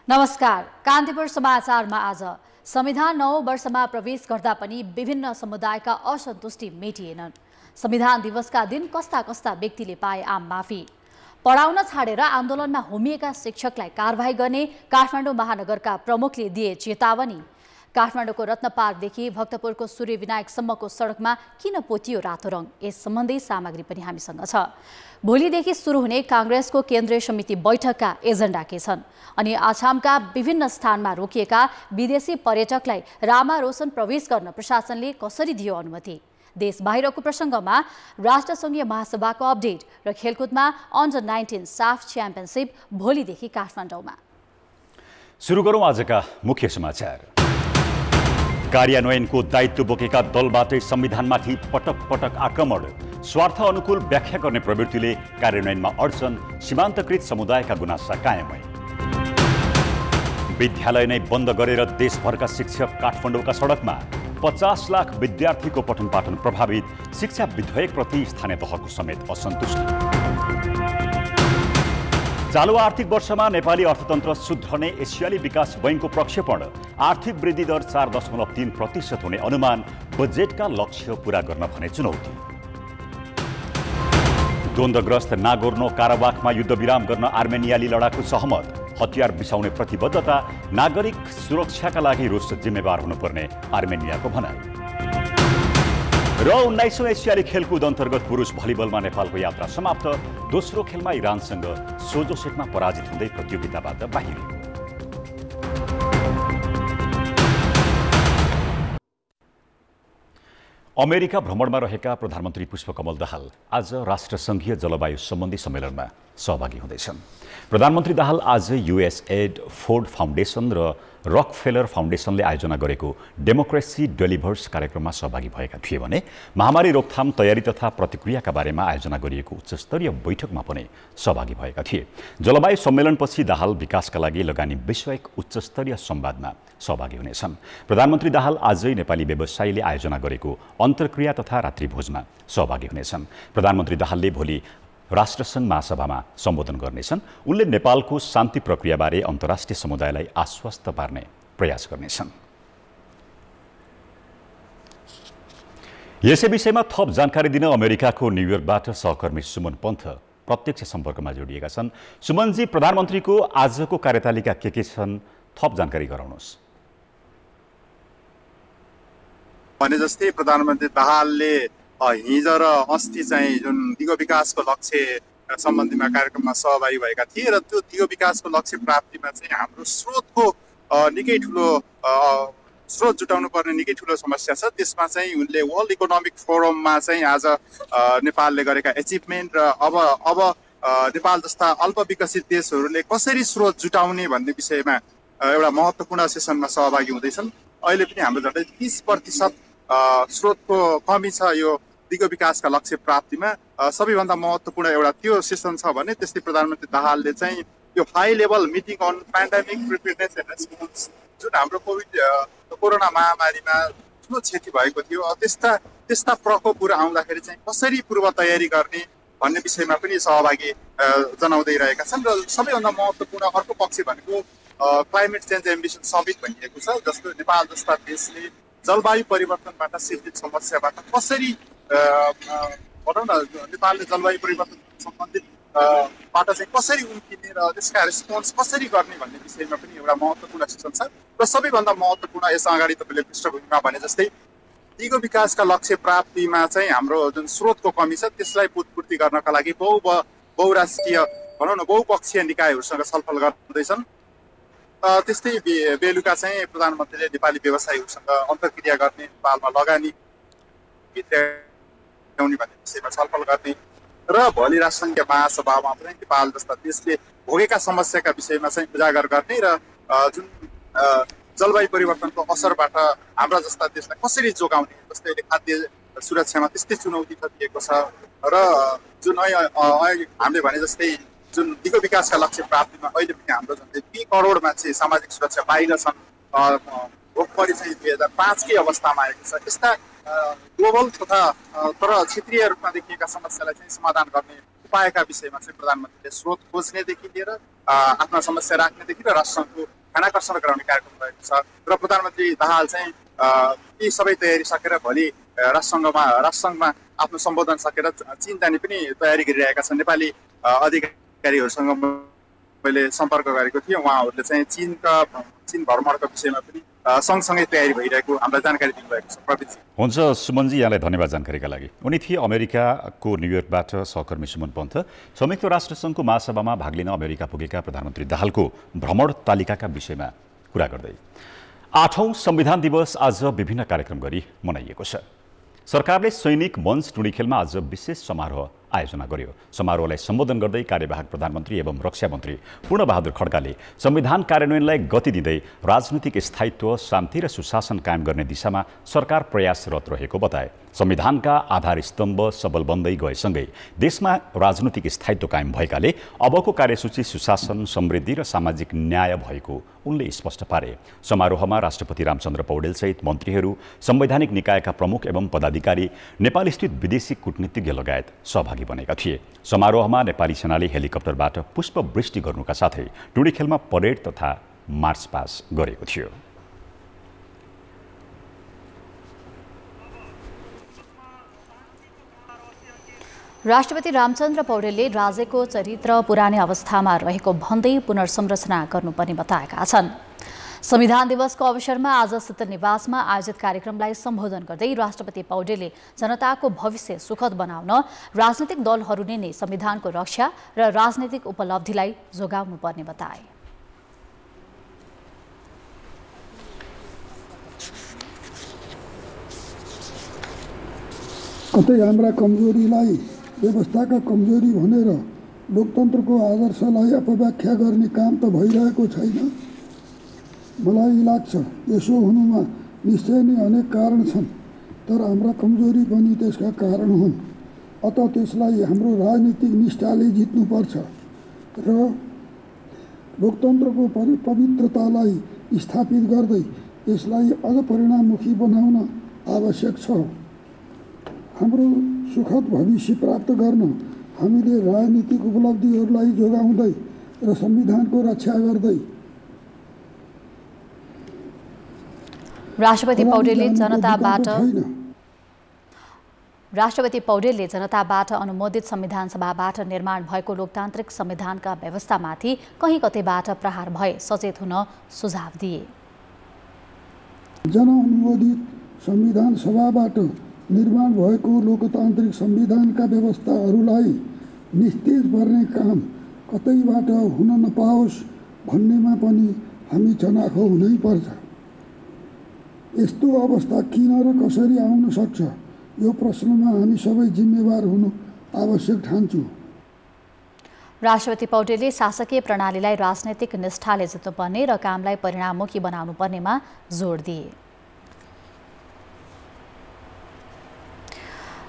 नमस्कार। कान्तिपुर समाचारमा आज संविधान 9 वर्षमा प्रवेश गर्दा पनि विभिन्न समुदायका असन्तुष्टि मेटिएनन्। संविधान दिवसका दिन कस्ता कस्ता व्यक्तिले पाए आम माफी। पढाउन छाडेर आन्दोलनमा होमिएका शिक्षकलाई कारबाही गर्ने काठमाडौँ महानगरका प्रमुखले दिए चेतावनी। काठमाडौँको रत्नपार्कदेखि भक्तपुरको सूर्यविनायकसम्मको सडकमा किन पोतियो रातो रङ, यस सम्बन्धी सामग्री पनि हामीसँग छ। भोलिदेखि सुरु हुने कांग्रेसको केन्द्रीय समिति बैठकका एजेन्डा के छन् अनि आसामका विभिन्न स्थानमा रोकिएका विदेशी पर्यटकलाई रामा रोशन प्रवेश गर्न प्रशासनले कसरी दियो अनुमति। देश बाहिरको प्रसङ्गमा राष्ट्रसङ्घीय महासभाको अपडेट र खेलकुदमा अन्डर 19 साफ च्याम्पियनसिप भोलिदेखि काठमाडौँमा। सुरु गरौँ आजका मुख्य समाचार। कार्यान्वयनको दायित्व बोकेका दलबाटै संविधानमाथि पटक पटक आक्रमण, स्वार्थ अनुकूल व्याख्या गर्ने प्रवृत्तिले कार्यान्वयनमा अडचन, सीमान्तकृत समुदायका गुनासा कायमै। विद्यालय नै बन्द गरेर देशभरका शिक्षक काठमाडौँका सडकमा, 50 लाख विद्यार्थीको पठन पाठन प्रभावित, शिक्षा विधेयकप्रति स्थानीय तहको समेत असन्तुष्टि। चालु आर्थिक वर्षमा नेपाली अर्थतन्त्र सुध्रने एसियाली विकास बैंकको प्रक्षेपण, आर्थिक वृद्धि दर 4.3% हुने अनुमान, बजेटका लक्ष्य पूरा गर्न भने चुनौती। द्वन्द्वग्रस्त नागोर्नो काराबाखमा युद्धविराम गर्न आर्मेनियाली लडाकु सहमत, हतियार बिसाउने प्रतिबद्धता, नागरिक सुरक्षाका लागि रुस जिम्मेवार हुनुपर्ने आर्मेनियाको भनाइ। र 19औं एसियाली खेलकुद अन्तर्गत पुरुष भलिबलमा नेपालको यात्रा समाप्त, दोस्रो खेलमा इरानसँग सोझो सेटमा पराजित हुँदै प्रतियोगिताबाट बाहिरियो। अमेरिका भ्रमणमा रहेका प्रधानमन्त्री पुष्पकमल दाहाल आज राष्ट्रसङ्घीय जलवायु सम्बन्धी सम्मेलनमा सहभागी हुँदैछन्। प्रधानमन्त्री दाहाल आज युएसएड, फोर्ड फाउन्डेसन र रकफेलर फाउन्डेसनले आयोजना गरेको डेमोक्रेसी डेलिभर्स कार्यक्रममा सहभागी भएका थिए भने महामारी रोकथाम तयारी तथा प्रतिक्रियाका बारेमा आयोजना गरिएको उच्चस्तरीय बैठकमा पनि सहभागी भएका थिए। जलवायु सम्मेलनपछि दाहाल विकासका लागि लगानी विषयक उच्चस्तरीय संवादमा सहभागी हुनेछन्। प्रधानमन्त्री दाहाल आजै नेपाली व्यवसायीले आयोजना गरेको अन्तर्क्रिया तथा रात्रिभोजमा सहभागी हुनेछन्। प्रधानमन्त्री दाहालले भोलि राष्ट्रसङ्घ महासभामा सम्बोधन गर्नेछन्। उनले नेपालको शान्ति प्रक्रियाबारे अन्तर्राष्ट्रिय समुदायलाई आश्वस्त पार्ने प्रयास गर्नेछन्। यसै विषयमा थप जानकारी दिन अमेरिकाको न्युयोर्कबाट सहकर्मी सुमन पन्थ प्रत्यक्ष सम्पर्कमा जोडिएका छन्। सुमनजी, प्रधानमन्त्रीको आजको कार्यतालिका के छन्, थप जानकारी गराउनुहोस्। भने जस्तै प्रधानमन्त्री दाहालले हिजो र अस्ति चाहिँ जुन दिगो विकासको लक्ष्य सम्बन्धीमा कार्यक्रममा सहभागी भएका थिए र त्यो दिगो विकासको लक्ष्य प्राप्तिमा चाहिँ हाम्रो स्रोतको निकै ठुलो स्रोत जुटाउनु पर्ने निकै ठुलो समस्या छ। त्यसमा चाहिँ उनले वर्ल्ड इकोनोमिक फोरममा चाहिँ आज नेपालले गरेका एचिभमेन्ट र अब नेपाल जस्ता अल्प विकसित देशहरूले कसरी स्रोत जुटाउने भन्ने विषयमा एउटा महत्त्वपूर्ण सेसनमा सहभागी हुँदैछन्। अहिले पनि हाम्रो झन्डै 30% स्रोतको कमी छ यो दिगो विकासका लक्ष्य प्राप्तिमा। सबैभन्दा महत्त्वपूर्ण एउटा त्यो सेसन छ भने त्यस्तै प्रधानमन्त्री दाहालले चाहिँ यो high level meeting on pandemic preparedness and response जुन हाम्रो कोरोना महामारीमा ठुलो क्षति भएको थियो, त्यस्ता प्रकोपहरू आउँदाखेरि चाहिँ कसरी पूर्व तयारी गर्ने भन्ने विषयमा पनि सहभागी जनाउँदै रहेका छन्। र सबैभन्दा महत्त्वपूर्ण अर्को पक्ष भनेको क्लाइमेट चेन्ज एम्बिसन समिट भनिएको छ, जस्तो नेपाल जस्ता देशले जलवायु परिवर्तनबाट सिर्जित समस्याबाट कसरी भनौँ न नेपालले जलवायु परिवर्तन सम्बन्धित बाट चाहिँ कसरी उम्किने र त्यसका रेस्पोन्स कसरी गर्ने भन्ने विषयमा पनि एउटा महत्त्वपूर्ण सेसन छ। र सबैभन्दा महत्त्वपूर्ण यस अगाडि तपाईँले पृष्ठभूमिमा भने जस्तै दिगो विकासका लक्ष्य प्राप्तिमा चाहिँ हाम्रो जुन स्रोतको कमी छ त्यसलाई पूर्ति गर्नका लागि बहुराष्ट्रिय भनौँ न बहुपक्षीय निकायहरूसँग छलफल गर्दैछन्। त्यस्तै बेलुका चाहिँ प्रधानमन्त्रीले नेपाली व्यवसायीहरूसँग अन्तर्क्रिया गर्ने, नेपालमा लगानी भित्राउने भन्ने विषयमा छलफल गर्ने र भोलि राष्ट्रसङ्घीय महासभामा पनि नेपाल जस्ता देशले भोगेका समस्याका विषयमा चाहिँ उजागर गर्ने र जुन जलवायु परिवर्तनको असरबाट हाम्रा जस्ता देशलाई कसरी जोगाउने, जस्तै अहिले खाद्य सुरक्षामा त्यस्तै चुनौती दिएको छ र जुन हामीले भने जस्तै जुन दिगो विकासका लक्ष्य प्राप्तिमा अहिले पनि हाम्रो झन्डै 2 करोड मान्छे सामाजिक सुरक्षा बाहिर छन्, भोकमरी चाहिँ 2005कै अवस्थामा आएको छ। यस्ता ग्लोबल तथा तर क्षेत्रीय रूपमा देखिएका समस्यालाई चाहिँ समाधान गर्ने उपायका विषयमा चाहिँ प्रधानमन्त्रीले स्रोत खोज्नेदेखि लिएर आफ्ना समस्या राख्नेदेखि र राष्ट्रसङ्घको ध्यानाकर्षण गराउने कार्यक्रम रहेको छ र प्रधानमन्त्री दाहाल चाहिँ यी सबै तयारी सकेर भोलि राष्ट्रसङ्घमा आफ्नो सम्बोधन सकेर चीन जाने पनि तयारी गरिरहेका छन्। नेपाली अधिकारीहरूसँग मैले सम्पर्क गरेको थिएँ, उहाँहरूले चाहिँ चीन भ्रमणको विषयमा पनि सँगसँगै तयारी भइरहेको हामीलाई जानकारी दिनुभएको छ। प्रवीणजी हुन्छ। सुमनजी, यहाँलाई धन्यवाद जानकारीका लागि। उनी थिए अमेरिकाको न्युयोर्कबाट सहकर्मी सुमन पन्थ। संयुक्त राष्ट्रसङ्घको महासभामा भाग लिन अमेरिका पुगेका प्रधानमन्त्री दाहालको भ्रमण तालिकाका विषयमा कुरा गर्दै 8औं संविधान दिवस आज विभिन्न कार्यक्रम गरी मनाइएको छ। सरकारले सैनिक मञ्च टुँडिखेलमा आज विशेष समारोह आयोजना गर्यो। समारोहलाई सम्बोधन गर्दै कार्यवाहक प्रधानमन्त्री एवं रक्षा मन्त्री पूर्णबहादुर खड्काले संविधान कार्यान्वयनलाई गति दिँदै राजनीतिक स्थायित्व, शान्ति र सुशासन कायम गर्ने दिशामा सरकार प्रयासरत रहेको बताए। संविधानका आधार स्तम्भ सबल बन्दै गएसँगै देशमा राजनीतिक स्थायित्व कायम भएकाले अबको कार्यसूची सुशासन, समृद्धि र सामाजिक न्याय भएको उनले स्पष्ट पारे। समारोहमा राष्ट्रपति रामचन्द्र पौडेलसहित मन्त्रीहरू, संवैधानिक निकायका प्रमुख एवं पदाधिकारी, नेपालस्थित विदेशी कूटनीतिज्ञ लगायत सहभागी बनेका थिए। समारोहमा नेपाली सेनाले हेलिकप्टरबाट पुष्पवृष्टि गर्नुका साथै टुँडिखेलमा परेड तथा मार्चपास गरेको थियो। राष्ट्रपति रामचन्द्र पौडेलले राज्यको चरित्र पुरानै अवस्थामा रहेको भन्दै पुनर्संरचना गर्नुपर्ने बताएका छन्। संविधान दिवसको अवसरमा आज शीतल निवासमा आयोजित कार्यक्रमलाई सम्बोधन गर्दै राष्ट्रपति पौडेलले जनताको भविष्य सुखद बनाउन राजनीतिक दलहरूले नै संविधानको रक्षा र राजनीतिक उपलब्धिलाई जोगाउनुपर्ने बताए। कतै हाम्रा कमजोरीलाई व्यवस्थाका कमजोरी भनेर लोकतन्त्रको आदर्शलाई अपव्याख्या गर्ने काम त भइरहेको छैन। मलाई लाग्छ यसो हुनुमा निश्चय नै अनेक कारण छन्, तर हाम्रा कमजोरी पनि त्यसका कारण हुन्। अत त्यसलाई हाम्रो राजनीतिक निष्ठाले जित्नुपर्छ र लोकतन्त्रको पवित्रतालाई स्थापित गर्दै यसलाई अझ परिणाममुखी बनाउन आवश्यक छ। हाम्रो सुखद भविष्य प्राप्त गर्न हामीले राजनीतिक उपलब्धिहरूलाई जोगाउँदै र संविधानको रक्षा गर्दै राष्ट्रपति पौडेलले जनताबाट अनुमोदित संविधान सभाबाट निर्माण भएको लोकतान्त्रिक संविधानका व्यवस्थामाथि कहीँ कतैबाट प्रहार भए सचेत हुन सुझाव दिए। जनअनुमोदित संविधान सभाबाट निर्माण भएको लोकतान्त्रिक संविधानका व्यवस्थाहरूलाई निस्तेज पार्ने काम कतैबाट हुन नपाओस् भन्नेमा पनि हामी चनाखो हुनै पर्छ। यस्तो अवस्था किन र कसरी आउन सक्छ, यो प्रश्नमा हामी सबै जिम्मेवार हुनु आवश्यक ठान्छु। राष्ट्रपति पौडेलले शासकीय प्रणालीलाई राजनैतिक निष्ठाले जित्नुपर्ने र कामलाई परिणाममुखी बनाउनु पर्नेमा जोड दिए।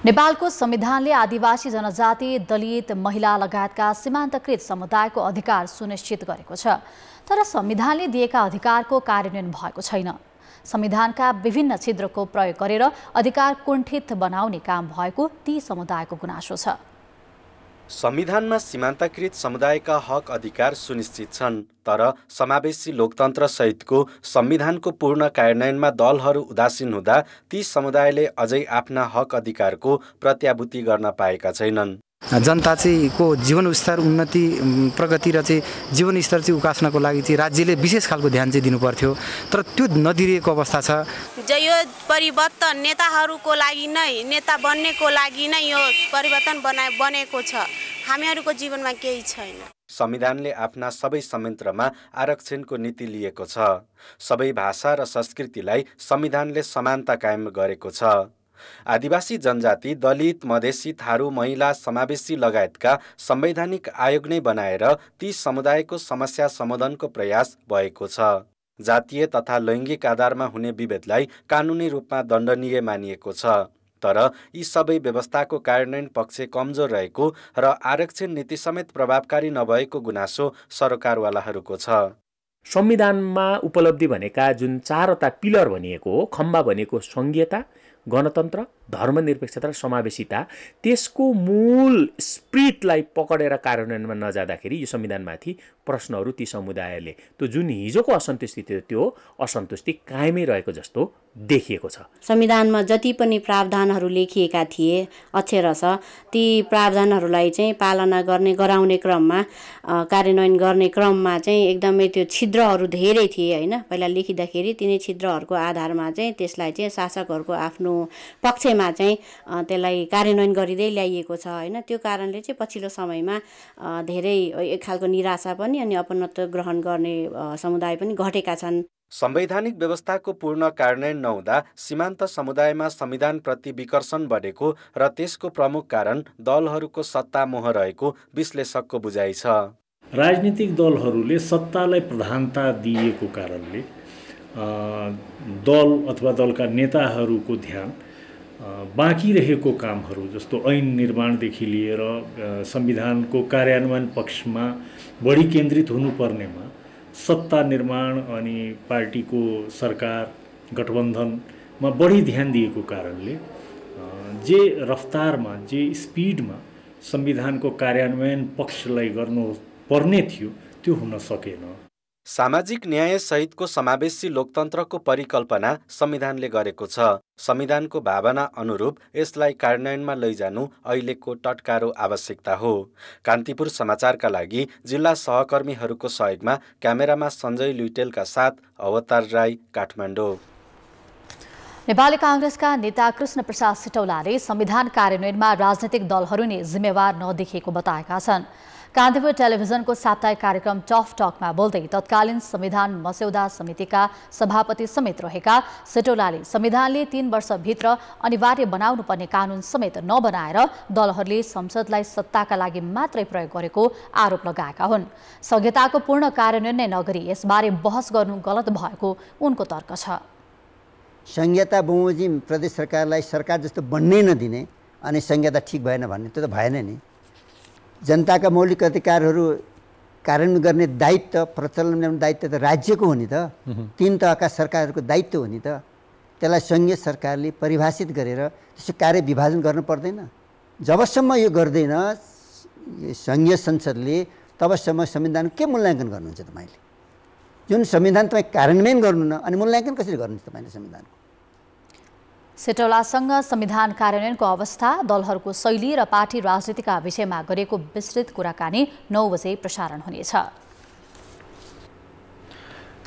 नेपालको संविधानले आदिवासी जनजाति, दलित, महिला लगायतका सीमान्तकृत समुदायको अधिकार सुनिश्चित गरेको छ, तर संविधानले दिएका अधिकारको कार्यान्वयन भएको छैन। संविधानका विभिन्न छिद्रको प्रयोग गरेर अधिकार कुण्ठित बनाउने काम भएको ती समुदायको गुनासो छ। संविधानमा सीमान्तकृत समुदायका हक अधिकार सुनिश्चित छन्, तर समावेशी लोकतन्त्र सहितको संविधानको पूर्ण कार्यान्वयनमा दलहरू उदासीन हुँदा ती समुदायले अझै आफ्ना हक अधिकारको प्रत्याभूति गर्न पाएका छैनन्। जनता चाहिँ को जीवन स्तर उन्नति प्रगति र चाहिँ जीवन स्तर चाहिँ उकास्नको लागि चाहिँ राज्यले विशेष खालको ध्यान चाहिँ दिनुपर्थ्यो, तर त्यो नदिएको अवस्था छ। यो परिवर्तन नेताहरूको लागि नै, नेता बन्नेको लागि नै यो परिवर्तन बनेको छ, हामीहरूको जीवनमा केही छैन। संविधानले आफ्ना सबै संयन्त्रमा आरक्षणको नीति लिएको छ। सबै भाषा र संस्कृतिलाई संविधानले समानता कायम गरेको छ। आदिवासी जनजाति, दलित, मधेसी, थारू, महिला, समावेशी लगायतका संवैधानिक आयोग नै बनाएर ती समुदायको समस्या समाधानको प्रयास भएको छ। जातीय तथा लैङ्गिक आधारमा हुने विभेदलाई कानुनी रूपमा दण्डनीय मानिएको छ, तर यी सबै व्यवस्थाको कार्यान्वयन पक्ष कमजोर रहेको र आरक्षण नीति समेत प्रभावकारी नभएको गुनासो सरकारवालाहरूको छ। संविधानमा उपलब्धि भनेका जुन 4वटा पिलर भनिएको हो, खम्बा भनेको संघीयता, गणतन्त्र, धर्मनिरपेक्षता र समावेशिता त्यसको मूल स्पिरिटलाई पकडेर कार्यान्वयनमा नजाँदाखेरि यो संविधानमाथि प्रश्नहरू ती समुदायले त्यो जुन हिजोको असन्तुष्टि थियो त्यो असन्तुष्टि कायमै रहेको जस्तो देखिएको छ। संविधानमा जति पनि प्रावधानहरू लेखिएका थिए अक्षरश ती प्रावधानहरूलाई चाहिँ पालना गर्ने गराउने क्रममा कार्यान्वयन गर्ने क्रममा चाहिँ एकदमै त्यो छिद्रहरू धेरै थिए होइन। पहिला लेखिँदाखेरि तिनै छिद्रहरूको आधारमा चाहिँ त्यसलाई चाहिँ शासकहरूको आफ्नो पक्षमा चाहिँ त्यसलाई कार्यान्वयन गरिँदै ल्याइएको छ होइन। त्यो कारणले चाहिँ पछिल्लो समयमा धेरै एक खालको निराशा पनि अनि अपनत्व ग्रहण गर्ने समुदाय पनि घटेका छन्। संवैधानिक व्यवस्थाको पूर्ण कार्यान्वयन नहुँदा सीमान्त समुदायमा संविधानप्रति विकर्षण बढेको र त्यसको प्रमुख कारण दलहरूको सत्ता मोह रहेको विश्लेषकको बुझाइ छ। राजनीतिक दलहरूले सत्तालाई प्रधानता दिएको कारणले दल अथवा दलका नेताहरूको ध्यान बाँकी रहेको कामहरू जस्तो ऐन निर्माणदेखि लिएर संविधानको कार्यान्वयन पक्षमा बढी केन्द्रित हुनुपर्नेमा सत्ता निर्माण अनि पार्टीको सरकार गठबन्धनमा बढी ध्यान दिएको कारणले जे रफ्तारमा जे स्पिडमा संविधानको कार्यान्वयन पक्षलाई गर्नुपर्ने थियो त्यो हुन सकेन। सामाजिक न्याय सहितको समावेशी लोकतन्त्रको परिकल्पना संविधानले गरेको छ। संविधानको भावना अनुरूप यसलाई कार्यान्वयनमा लैजानु अहिलेको टटकारो आवश्यकता हो। कान्तिपुर समाचारका लागि जिल्ला सहकर्मीहरूको सहयोगमा क्यामेरामा सञ्जय लुइटेलका साथ अवतार राई, काठमाडौँ। नेपाली कांग्रेसका नेता कृष्ण प्रसाद सिटौलाले संविधान कार्यान्वयनमा राजनैतिक दलहरू नै जिम्मेवार नदेखिएको बताएका छन्। कान्तिपुर टेलिभिजनको साप्ताहिक कार्यक्रम टफ टकमा बोल्दै तत्कालीन संविधान मस्यौदा समितिका सभापति समेत रहेका सिटौलाले संविधानले 3 वर्षभित्र अनिवार्य बनाउनुपर्ने कानून समेत नबनाएर दलहरूले संसदलाई सत्ताका लागि मात्रै प्रयोग गरेको आरोप लगाएका हुन्। संहिताको पूर्ण कार्यान्वयन नै नगरी यसबारे बहस गर्नु गलत भएको उनको तर्क छ। संहिता बमोजिम प्रदेश सरकारलाई सरकार जस्तो बन्नै नदिने अनि संहिता ठिक भएन भन्ने त्यो त भएन नि। जनताका मौलिक अधिकारहरू कार्यान्वयन गर्ने दायित्व प्रचलन ल्याउने दायित्व त राज्यको हो नि त। 3 तहका सरकारहरूको दायित्व हो नि त। त्यसलाई सङ्घीय सरकारले परिभाषित गरेर त्यसको कार्य विभाजन गर्नु पर्दैन। जबसम्म यो गर्दैन सङ्घीय संसदले तबसम्म संविधान के मूल्याङ्कन गर्नुहुन्छ तपाईँले? जुन संविधान तपाईँ कार्यान्वयन गर्नु न अनि मूल्याङ्कन कसरी गर्नुहुन्छ तपाईँले संविधानको? सिटौलासँग संविधान कार्यान्वयनको अवस्था, दलहरूको शैली र पार्टी राजनीतिका विषयमा गरेको विस्तृत कुराकानी 9 बजे प्रसारण हुनेछ।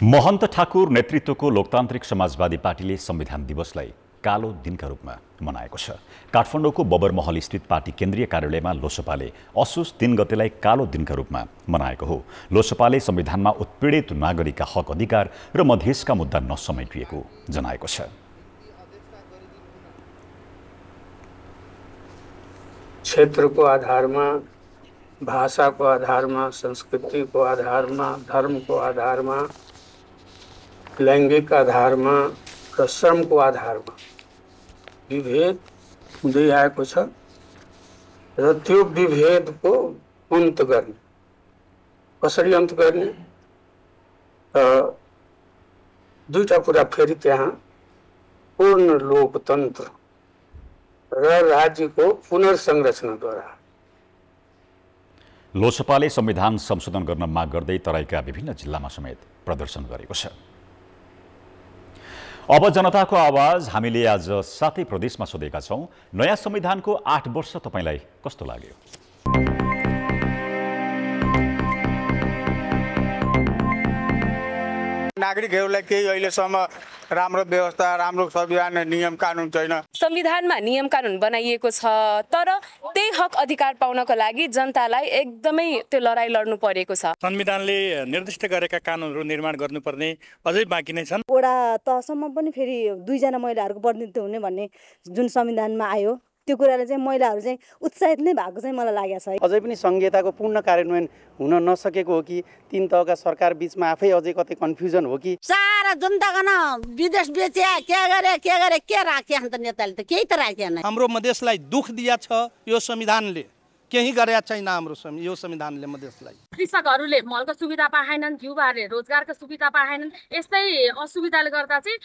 महन्त ठाकुर नेतृत्वको लोकतान्त्रिक समाजवादी पार्टीले संविधान दिवसलाई कालो दिनका रूपमा मनाएको छ। काठमाडौँको बबरमहल स्थित पार्टी केन्द्रीय कार्यालयमा लोसपाले असोज 3 गतेलाई कालो दिनका रूपमा मनाएको हो। लोसपाले संविधानमा उत्पीडित नागरिकका हक अधिकार र मधेसका मुद्दा नसमेटिएको जनाएको छ। क्षेत्रको आधारमा, भाषाको आधारमा, संस्कृतिको आधारमा, धर्मको आधारमा, लैङ्गिक आधारमा र श्रमको आधारमा विभेद हुँदै आएको छ र त्यो विभेदको अन्त गर्ने, कसरी अन्त गर्ने? दुईटा कुरा फेरि त्यहाँ पूर्ण लोकतन्त्र र राज्यको पुनर्संरचनाद्वारा। लोसपाले संविधान संशोधन गर्न माग गर्दै तराईका विभिन्न जिल्लामा समेत प्रदर्शन गरेको छ। अब जनताको आवाज हामीले आज 7 प्रदेशमा सोधेका छौं। नयाँ संविधानको 8 वर्ष तपाईलाई कस्तो लाग्यो? नागरिकहरूलाई केही अहिलेसम्म राम्रो व्यवस्था, राम्रो संविधान नियम कानुन छैन। संविधानमा नियम कानुन बनाइएको छ तर त्यही हक अधिकार पाउनको लागि जनतालाई एकदमै त्यो लडाई लड्नु परेको छ। संविधानले निर्दिष्ट गरेका कानुनहरू निर्माण गर्नुपर्ने अझै बाँकी नै छन्। वडा तहसम्म पनि फेरि 2 जना महिलाहरूको प्रतिनिधित्व हुने भन्ने जुन संविधानमा आयो त्यो कुराले चाहिँ महिलाहरू चाहिँ उत्साहित नै भएको चाहिँ मलाई लागेको छ। अझै पनि संहिताको पूर्ण कार्यान्वयन हुन नसकेको हो कि 3 तहका सरकार बीचमा आफै अझै कतै कन्फ्युजन हो कि सारा जनताको न विदेश बेचे के गरे के राखे अन्त नेताले त केही त राखेन। हाम्रो मधेसलाई दुख दिया छ यो संविधानले केही गरेका छैन हाम्रो यो संविधानले मधेसलाई। कृषकहरूले मलको सुविधा पाएनन्, युवाहरूले रोजगारको सुविधा पाएनन्। यस्तै असुविधाले गर्दा चाहिँ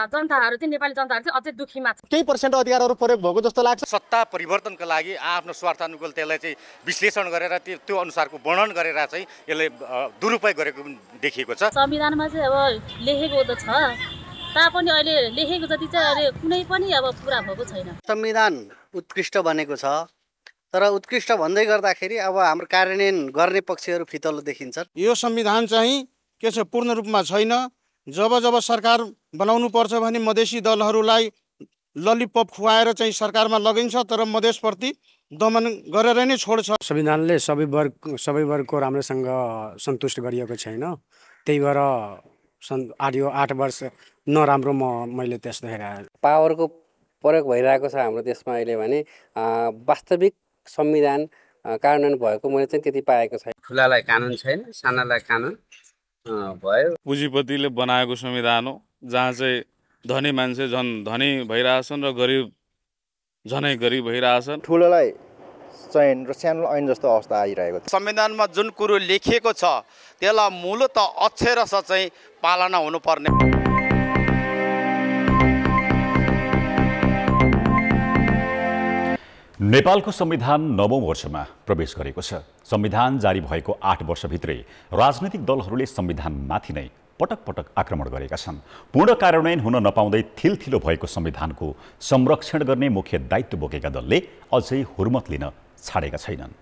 जनताहरू चाहिँ नेपाली जनताहरू चाहिँ अझै दुखीमा छ। केही पर्सेन्ट अधिकारहरू प्रयोग भएको जस्तो लाग्छ। सत्ता परिवर्तनका लागि आफ्नो स्वार्थानुकूल त्यसलाई चाहिँ विश्लेषण गरेर त्यो अनुसारको वर्णन गरेर चाहिँ यसले दुरुपयोग गरेको पनि देखिएको छ। संविधानमा चाहिँ अब लेखेको त छ, तापनि अहिले लेखेको जति चाहिँ अहिले कुनै पनि अब पुरा भएको छैन। संविधान उत्कृष्ट बनेको छ, तर उत्कृष्ट भन्दै गर्दाखेरि अब हाम्रो कार्यान्वयन गर्ने पक्षहरू फितलो देखिन्छन्। यो संविधान चाहिँ के छ, पूर्ण रूपमा छैन। जब जब सरकार बनाउनु पर्छ भने मधेसी दलहरूलाई ललिपप खुवाएर चाहिँ सरकारमा लगिन्छ, तर मधेसप्रति दमन गरेर नै छोड्छ। संविधानले सबै वर्गको राम्रोसँग सन्तुष्ट गरिएको छैन, त्यही भएर 8 वर्ष नराम्रो मैले त्यस्तो हेरेँ। पावरको प्रयोग भइरहेको छ हाम्रो देशमा अहिले भने वास्तविक संविधान कार्यान्वयन भएको मैले चाहिँ त्यति पाएको छैन। ठुलालाई कानुन छैन, सानालाई कानुन भयो। पुँजीपतिले बनाएको संविधान हो, जहाँ चाहिँ धनी मान्छे झन् धनी भइरहेछन् र गरिब झनै गरिब भइरहेछन्। ठुलोलाई चयन र सानो ऐन जस्तो अवस्था आइरहेको छ। संविधानमा जुन कुरो लेखिएको छ त्यसलाई मूलत अक्षरशः चाहिँ पालना हुनुपर्ने। नेपालको संविधान 9औं वर्षमा प्रवेश गरेको छ। संविधान जारी भएको 8 वर्षभित्रै राजनैतिक दलहरूले संविधानमाथि नै पटक पटक आक्रमण गरेका छन्। पूर्ण कार्यान्वयन हुन नपाउँदै थिलथिलो भएको संविधानको संरक्षण गर्ने मुख्य दायित्व बोकेका दलले अझै हुर्मत लिन छाडेका छैनन्।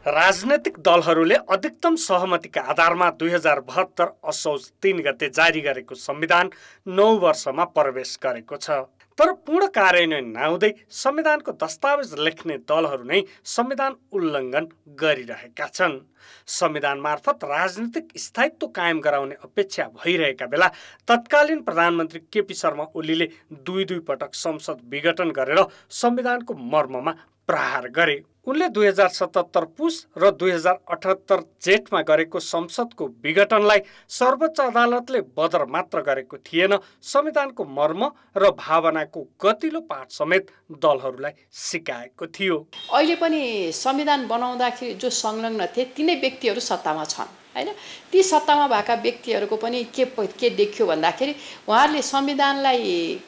राजनैतिक दलहरूले अधिकतम सहमतिका आधारमा 2072 असोज 3 गते जारी गरेको संविधान 9 वर्षमा प्रवेश गरेको छ। तर पूर्ण कार्यान्वयन नहुँदै संविधानको दस्तावेज लेख्ने दलहरू नै संविधान उल्लङ्घन गरिरहेका छन्। संविधान मार्फत राजनीतिक स्थायित्व कायम गराउने अपेक्षा भइरहेका बेला तत्कालीन प्रधानमन्त्री केपी शर्मा ओलीले दुई पटक संसद विघटन गरेर संविधानको मर्ममा प्रहार गरे। उनले 2077 पुस र 2078 जेठमा गरेको संसदको विघटनलाई सर्वोच्च अदालतले बदर मात्र गरेको थिएन, संविधानको मर्म र भावनाको गतिलो पाठ समेत दलहरूलाई सिकाएको थियो। अहिले पनि संविधान बनाउँदाखेरि जो संलग्न थिए तिनै व्यक्तिहरू सत्तामा छन् हैन। ती सत्तामा भएका व्यक्तिहरूको पनि के देखियो भन्दाखेरि उहाँहरूले संविधानलाई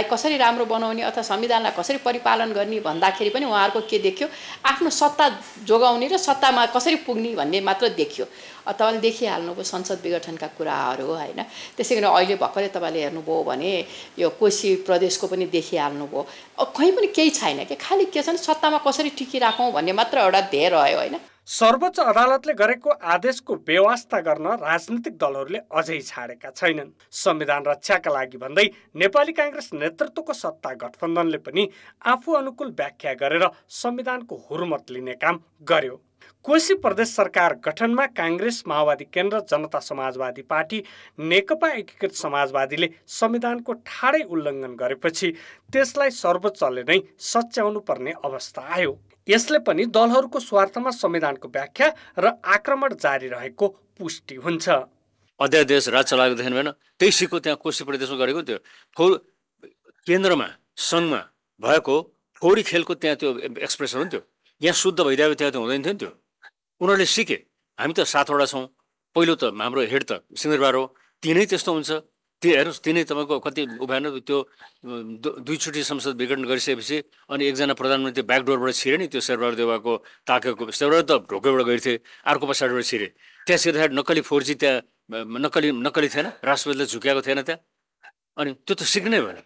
कसरी राम्रो बनाउने अथवा संविधानलाई कसरी परिपालन गर्ने भन्दाखेरि पनि उहाँहरूको के देखियो, आफ्नो सत्ता जोगाउने र सत्तामा कसरी पुग्ने भन्ने मात्र देखियो। तपाईँले देखिहाल्नुभयो संसद विघटनका कुराहरू हैन। त्यसै गरी अहिले भर्खरै तपाईँले हेर्नुभयो भने यो कोशी प्रदेशको पनि देखिहाल्नुभयो। कहीँ पनि केही छैन कि खालि के छ सत्तामा कसरी टिकिराखौँ भन्ने मात्र एउटा ध्येय रह्यो हैन। सर्वोच्च अदालतले गरेको आदेशको व्यवस्था गर्न राजनीतिक दलहरूले अझै छाडेका छैनन्। संविधान रक्षाका लागि भन्दै नेपाली कांग्रेस नेतृत्वको सत्ता गठबन्धनले पनि आफू अनुकूल व्याख्या गरेर संविधानको हुर्मत लिने काम गर्यो। कोशी प्रदेश सरकार गठनमा कांग्रेस, माओवादी केन्द्र, जनता समाजवादी पार्टी, नेकपा एकीकृत समाजवादीले संविधानको ठाडै उल्लङ्घन गरेपछि त्यसलाई सर्वोच्चले नै सच्याउनु पर्ने अवस्था आयो। यसले पनि दलहरूको स्वार्थमा संविधानको व्याख्या र आक्रमण जारी रहेको पुष्टि हुन्छ। अध्यादेश राज चलाएको थिएन होइन, त्यही सिक्को त्यहाँ कोशी प्रदेशमा गरेको त्यो केन्द्रमा सङ्घमा भएको फोहोरी खेलको त्यहाँ त्यो एक्सप्रेसन हुन्थ्यो। यहाँ शुद्ध भइदिएको त्यहाँ त हुँदैन थियो नि। त्यो उनीहरूले सिके। हामी त 7वटा छौँ। पहिलो त हाम्रो हेड त सिंहदरबार हो, तिनै त्यस्तो हुन्छ। त्यो हेर्नुहोस्, तिनै तपाईँको कति उभ्यान त्यो दुईचोटि संसद विघटन गरिसकेपछि अनि एकजना प्रधानमन्त्री ब्याकडोरबाट छिरे नि, त्यो शेरबहादुर देउवाको ताकेको शेरबहादुर त ढोकैबाट गएको थिए, अर्को पछाडिबाट छिरे। त्यहाँ छिर्दाखेरि नक्कली फोर्जी त्यहाँ नक्कली थिएन, राष्ट्रपतिले झुक्याएको थिएन त्यहाँ। अनि त्यो त सिक्नै भएन।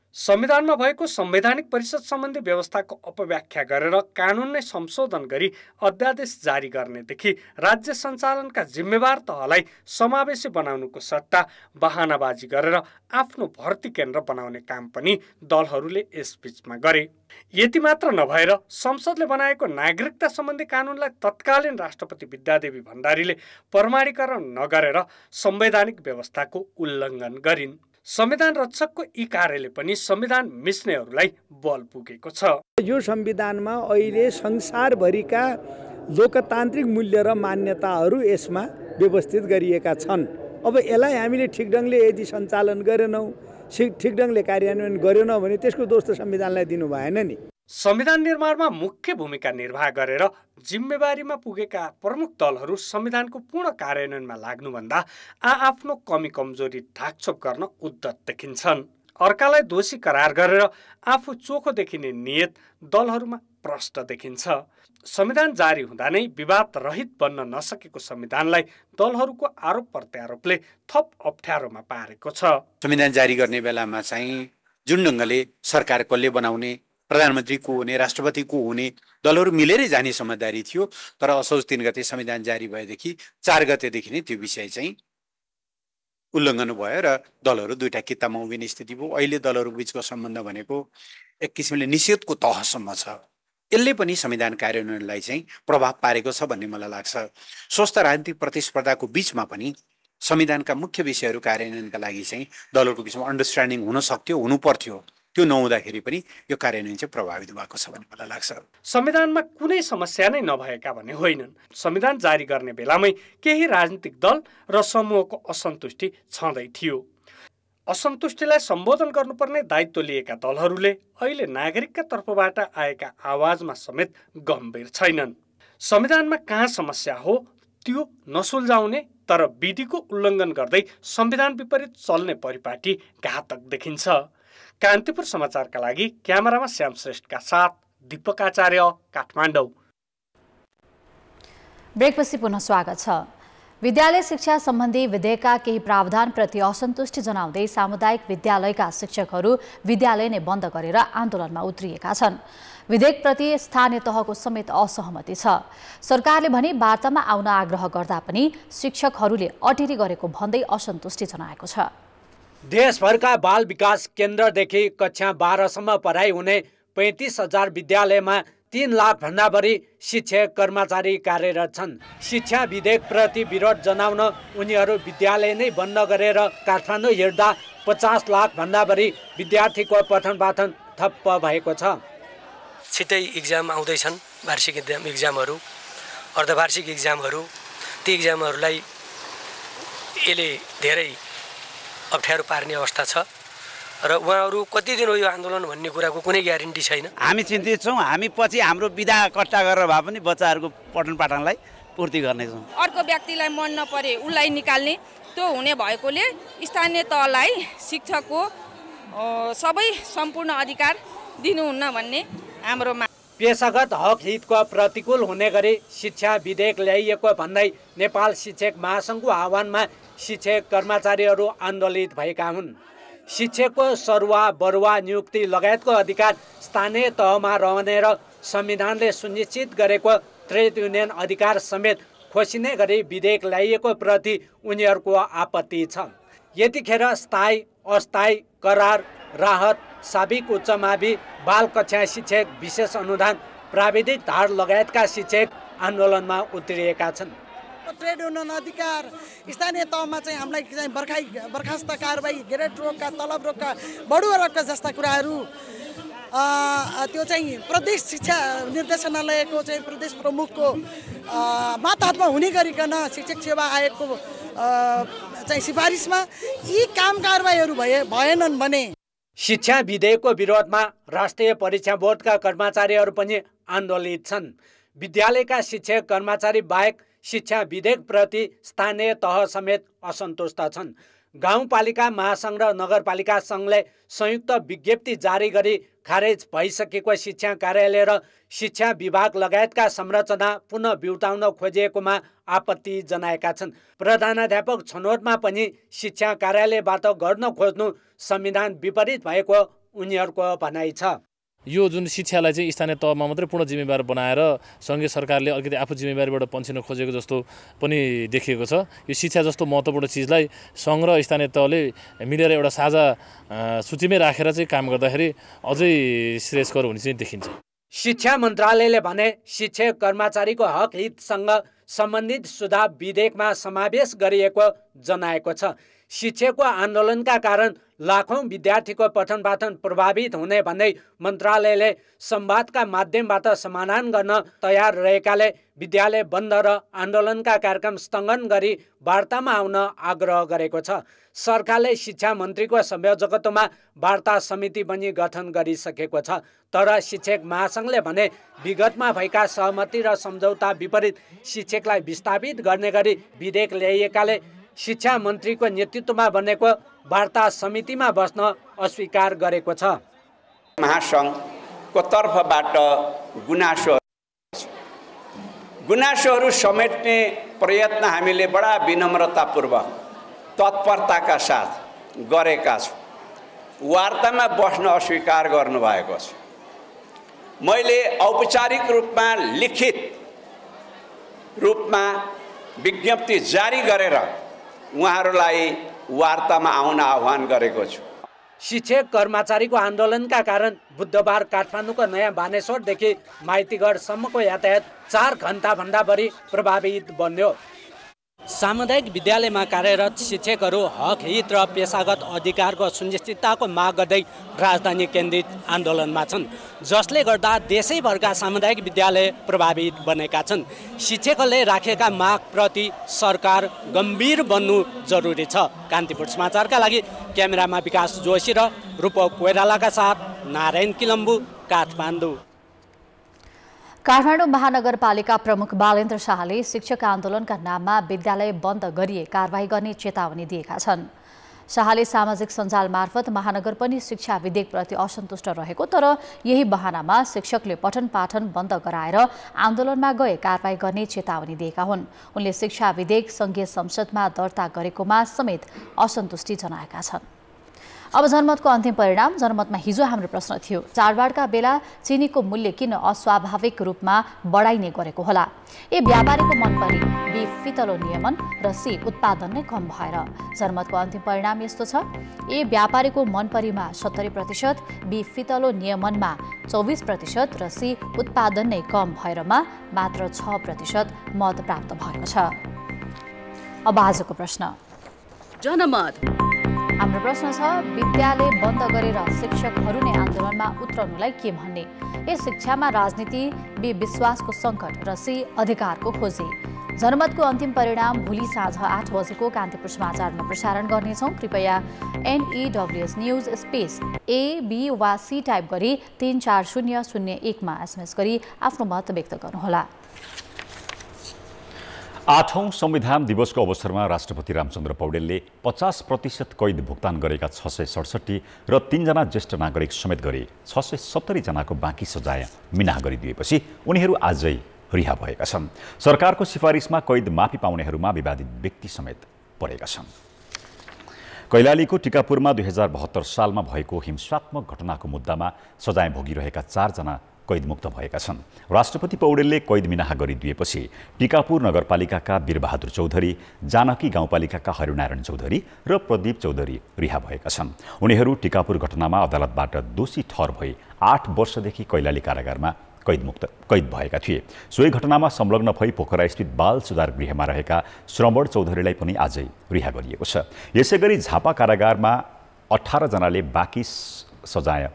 संविधानमा भएको संवैधानिक परिषद सम्बन्धी व्यवस्थाको अपव्याख्या गरेर कानुन नै संशोधन गरी अध्यादेश जारी गर्नेदेखि राज्य सञ्चालनका जिम्मेवार तहलाई समावेशी बनाउनुको सट्टा बहानाबाजी गरेर आफ्नो भर्ती केन्द्र बनाउने काम पनि दलहरूले यसबीचमा गरे। यति मात्र नभएर संसदले बनाएको नागरिकता सम्बन्धी कानुनलाई तत्कालीन राष्ट्रपति विद्यादेवी भण्डारीले प्रमाणीकरण नगरेर संवैधानिक व्यवस्थाको उल्लङ्घन गरिन्। संविधान रक्षकको यी कार्यले पनि संविधान मिच्नेहरूलाई बल पुगेको छ। यो संविधानमा अहिले संसारभरिका लोकतान्त्रिक मूल्य र मान्यताहरू यसमा व्यवस्थित गरिएका छन्। अब यसलाई हामीले ठिक ढङ्गले यदि सञ्चालन गरेनौँ, ठिक ढङ्गले कार्यान्वयन गरेनौँ भने त्यसको दोष त संविधानलाई दिनु भएन नि। संविधान निर्माणमा मुख्य भूमिका निर्वाह गरेर जिम्मेवारीमा पुगेका प्रमुख दलहरू संविधानको पूर्ण कार्यान्वयनमा लाग्नुभन्दा आआफ्नो कमी कमजोरी ढाकछोप गर्न उद्यत देखिन्छन्। अर्कालाई दोषी करार गरेर आफू चोखो देखिने नियत दलहरूमा प्रष्ट देखिन्छ। संविधान जारी हुँदा नै विवाद रहित बन्न नसकेको संविधानलाई दलहरूको आरोप प्रत्यारोपले थप अप्ठ्यारोमा पारेको छ। संविधान जारी गर्ने बेलामा चाहिँ जुन ढङ्गले सरकार कसले बनाउने, प्रधानमन्त्री को हुने, राष्ट्रपति को हुने, दलहरू मिलेरै जाने समझदारी थियो। तर असोज 3 गते संविधान जारी भएदेखि 4 गतेदेखि नै त्यो विषय चाहिँ उल्लङ्घन भयो र दलहरू दुईटा कित्तामा उभिने स्थिति भयो। अहिले दलहरू बीचको सम्बन्ध भनेको एक किसिमले निषेधको तहसम्म छ। यसले पनि संविधान कार्यान्वयनलाई चाहिँ प्रभाव पारेको छ भन्ने मलाई लाग्छ। स्वस्थ राजनीतिक प्रतिस्पर्धाको बीचमा पनि संविधानका मुख्य विषयहरू कार्यान्वयनका लागि चाहिँ दलहरूको बीचमा अन्डरस्ट्यान्डिङ हुन सक्थ्यो, हुनु पर्थ्यो। त्यो नहुँदाखेरि पनि यो कार्यान्वयन चाहिँ प्रभावित भएको छ भन्ने मलाई लाग्छ। संविधानमा कुनै समस्या नै नभएका भने होइनन्। संविधान जारी गर्ने बेलामै केही राजनीतिक दल र समूहको असन्तुष्टि छँदै थियो। असन्तुष्टिलाई सम्बोधन गर्नुपर्ने दायित्व लिएका दलहरूले अहिले नागरिकका तर्फबाट आएका आवाजमा समेत गम्भीर छैनन्। संविधानमा कहाँ समस्या हो त्यो नसुल्झाउने तर विधिको उल्लङ्घन गर्दै संविधान विपरीत चल्ने परिपाटी घातक देखिन्छ। कान्तिपुर समाचारका लागि क्यामेरामा श्याम श्रेष्ठका साथ दीपक आचार्य, काठमाडौँ। ब्रेकपछि पुनः स्वागत छ। विद्यालय शिक्षा सम्बन्धी विधेयकका केही प्रावधानप्रति असन्तुष्टि जनाउँदै सामुदायिक विद्यालयका शिक्षकहरू विद्यालय नै बन्द गरेर आन्दोलनमा उत्रिएका छन्। विधेयकप्रति स्थानीय तहको समेत असहमति छ। सरकारले भने वार्तामा आउन आग्रह गर्दा पनि शिक्षकहरूले अटेरी गरेको भन्दै असन्तुष्टि जनाएको छ। देशभरका बाल विकास केन्द्रदेखि कक्षा 12सम्म पढाइ हुने 35,000 विद्यालयमा 3 लाख भन्दा बढी शिक्षक कर्मचारी कार्यरत छन्। शिक्षा विधेयक प्रति विरोध जनाउन उनीहरू विद्यालय नै बन्द गरेर काठमाडौँ हिँड्दा 50 लाख भन्दा बढी विद्यार्थीको पठन पाठन ठप्प भएको छ। छिट्टै इक्जाम आउँदैछन्, वार्षिक इक्जामहरू, अर्धवार्षिक इक्जामहरू। ती इक्जामहरूलाई यसले धेरै अप्ठ्यारो पार्ने अवस्था छ र उहाँहरू कति दिन हो यो आन्दोलन भन्ने कुराको कुनै ग्यारेन्टी छैन। हामी चिन्तित छौँ। हामी पछि हाम्रो विधा कट्टा गरेर भए पनि बच्चाहरूको पठन पाठनलाई पूर्ति गर्नेछौँ। अर्को व्यक्तिलाई मन नपरे उसलाई निकाल्ने त्यो हुने भएकोले स्थानीय तहलाई शिक्षकको सबै सम्पूर्ण अधिकार दिनुहुन्न भन्ने हाम्रो माग। पेशागत हक हितको प्रतिकूल हुने गरी शिक्षा विधेयक ल्याइएको भन्दै नेपाल शिक्षक महासङ्घको आह्वानमा शिक्षक कर्मचारीहरू आन्दोलित भएका हुन्। शिक्षकको सरुवा बरुवा नियुक्ति लगायतको अधिकार स्थानीय तहमा रहने र संविधानले सुनिश्चित गरेको ट्रेड युनियन अधिकार समेत खोसिने गरी विधेयक ल्याइएको प्रति उनीहरूको आपत्ति छ। यतिखेर स्थायी अस्थायी करार, राहत, साबिक उच्च मावि, बाल कक्षा शिक्षक, विशेष अनुदान, प्राविधिक धार लगायतका शिक्षक आन्दोलनमा उत्रिएका छन्। ट्रेड युनियन अधिकार, स्थानीय तहमा चाहिँ हामीलाई चाहिँ बर्खास्त कारबाही, ग्रेड रोगका, तलब रोगका, बढुवा रोगका जस्ता कुराहरू त्यो चाहिँ प्रदेश शिक्षा निर्देशनालयको चाहिँ प्रदेश प्रमुखको मातहतमा हुने गरिकन शिक्षक सेवा आयोगको चाहिँ सिफारिसमा यी काम कारबाहीहरू भएनन् भने शिक्षा विधेयकको विरोधमा राष्ट्रिय परीक्षा बोर्डका कर्मचारीहरू पनि आन्दोलित छन्। विद्यालयका शिक्षक कर्मचारी बाहेक शिक्षा विधेयक प्रति स्थानीय तह समेत असन्तुष्ट छन्। गाउँपालिका महासङ्घ र नगरपालिका सङ्घले संयुक्त विज्ञप्ति जारी गरी खारेज भइसकेको शिक्षा कार्यालय र शिक्षा विभाग लगायतका संरचना पुनः बिउताउन खोजिएकोमा आपत्ति जनाएका छन्। प्रधानाध्यापक छनौटमा पनि शिक्षा कार्यालयबाट गर्न खोज्नु संविधान विपरीत भएको उनीहरूको भनाइ छ। यो जुन शिक्षालाई चाहिँ स्थानीय तहमा मात्रै पूर्ण जिम्मेवार बनाएर सङ्घीय सरकारले अलिकति आफू जिम्मेवारीबाट पन्छिन खोजेको जस्तो पनि देखिएको छ। यो शिक्षा जस्तो महत्त्वपूर्ण चिजलाई सङ्घ र स्थानीय तहले मिलेर एउटा साझा सूचीमै राखेर चाहिँ काम गर्दाखेरि अझै श्रेयस्कर हुने चाहिँ देखिन्छ। शिक्षा मन्त्रालयले भने शिक्षक कर्मचारीको हक हितसँग सम्बन्धित सुझाव विधेयकमा समावेश गरिएको जनाएको छ। शिक्षकको आन्दोलनका कारण लाखौं विद्यार्थीको पठन पाठन प्रभावित हुने भन्दै मन्त्रालयले संवादका माध्यमबाट समाधान गर्न तयार रहेकाले विद्यालय बन्द र आन्दोलनका कार्यक्रम स्थगन गरी वार्तामा आउन आग्रह गरेको छ। सरकारले शिक्षा मन्त्रीको संयोजकत्वमा वार्ता समिति पनि गठन गरिसकेको छ। तर शिक्षक महासङ्घले भने विगतमा भएका सहमति र सम्झौता विपरीत शिक्षकलाई विस्थापित गर्ने गरी विधेयक ल्याइएकाले शिक्षा मन्त्रीको नेतृत्वमा बनेको वार्ता समितिमा बस्न अस्वीकार गरेको छ। महासङ्घको तर्फबाट गुनासोहरू समेट्ने प्रयत्न हामीले बडा विनम्रतापूर्वक तत्परताका साथ गरेका छौँ। वार्तामा बस्न अस्वीकार गर्नुभएको छ। मैले औपचारिक रूपमा लिखित रूपमा विज्ञप्ति जारी गरेर उहाँहरूलाई वार्तामा आउन आह्वान गरेको छु। शिक्षक कर्मचारीको आन्दोलनका कारण बुधबार काठमाडौँको नयाँ बानेश्वरदेखि माइतीगढसम्मको यातायात 4 घण्टाभन्दा बढी प्रभावित बन्यो। सामुदायिक विद्यालयमा कार्यरत शिक्षकहरू हक हित र पेसागत अधिकारको सुनिश्चितताको माग गर्दै राजधानी केन्द्रित आन्दोलनमा छन्, जसले गर्दा देशैभरका सामुदायिक विद्यालय प्रभावित बनेका छन्। शिक्षकहरूले राखेका मागप्रति सरकार गम्भीर बन्नु जरुरी छ। कान्तिपुर समाचारका लागि क्यामेरामा विकास जोशी र रूपक कोइरालाका साथ नारायण किलम्बु, काठमाडौँ। काठमाडौँ महानगरपालिका प्रमुख बालेन्द्र शाहले शिक्षक आन्दोलनका नाममा विद्यालय बन्द गरिए कारबाही गर्ने चेतावनी दिएका छन्। शाहले सामाजिक सञ्जाल मार्फत महानगर पनि शिक्षा विधेयकप्रति असन्तुष्ट रहेको तर यही बहानामा शिक्षकले पठन पाठन बन्द गराएर आन्दोलनमा गए कारबाही गर्ने चेतावनी दिएका हुन्। उनले शिक्षा विधेयक संघीय संसदमा दर्ता गरेकोमा समेत असन्तुष्टि जनाएका छन्। अब जनमतको अन्तिम परिणाम। जनमतमा हिजो हाम्रो प्रश्न थियो, चाडबाडका बेला चिनीको मूल्य किन अस्वाभाविक रूपमा बढाइने गरेको होला? ए व्यापारीको मन परी, बी फितलो नियमन र सी उत्पादन नै कम भएर। जनमतको अन्तिम परिणाम यस्तो छ, ए व्यापारीको मन परीमा 70%, बी फितलो नियमनमा 24% र सी उत्पादन नै कम भएरमा मात्र 6% मत प्राप्त भएको छ। अब आजको प्रश्न जनमत। हाम्रो प्रश्न छ, विद्यालय बन्द गरेर शिक्षकहरू नै आन्दोलनमा उत्रनुलाई के भन्ने? ए शिक्षामा राजनीति, बी विश्वासको सङ्कट र सी अधिकारको खोजी। जनमतको अन्तिम परिणाम भोलि साँझ 8 बजेको कान्तिपुर समाचारमा प्रसारण गर्नेछौँ। कृपया NEWS news space A, B वा C टाइप गरी 34001मा SMS गरी आफ्नो मत व्यक्त गर्नुहोला। 8औं संविधान दिवसको अवसरमा राष्ट्रपति रामचन्द्र पौडेलले 50% कैद भुक्तान गरेका 667 र 3 जना ज्येष्ठ नागरिक समेत गरी 670 जनाको बाँकी सजाय मिनाहा गरिदिएपछि उनीहरू आजै रिहा भएका छन्। सरकारको सिफारिसमा कैद माफी पाउनेहरूमा विवादित व्यक्ति समेत परेका छन्। कैलालीको टिकापुरमा 2072 सालमा भएको हिंसात्मक घटनाको मुद्दामा सजाय भोगिरहेका 4 जना कैदमुक्त भएका छन्। राष्ट्रपति पौडेलले कैद मिनाहा गरिदिएपछि टिकापुर नगरपालिकाका वीरबहादुर चौधरी, जानकी गाउँपालिकाका हरिनारायण चौधरी र प्रदीप चौधरी रिहा भएका छन्। उनीहरू टिकापुर घटनामा अदालतबाट दोषी ठहर भई 8 वर्षदेखि कैलाली कारागारमा कैद भएका थिए। सोही घटनामा संलग्न भई पोखरास्थित बाल सुधार गृहमा रहेका श्रवण चौधरीलाई पनि आजै रिहा गरिएको छ। यसैगरी झापा कारागारमा 18 जनाले बाँकी सजाय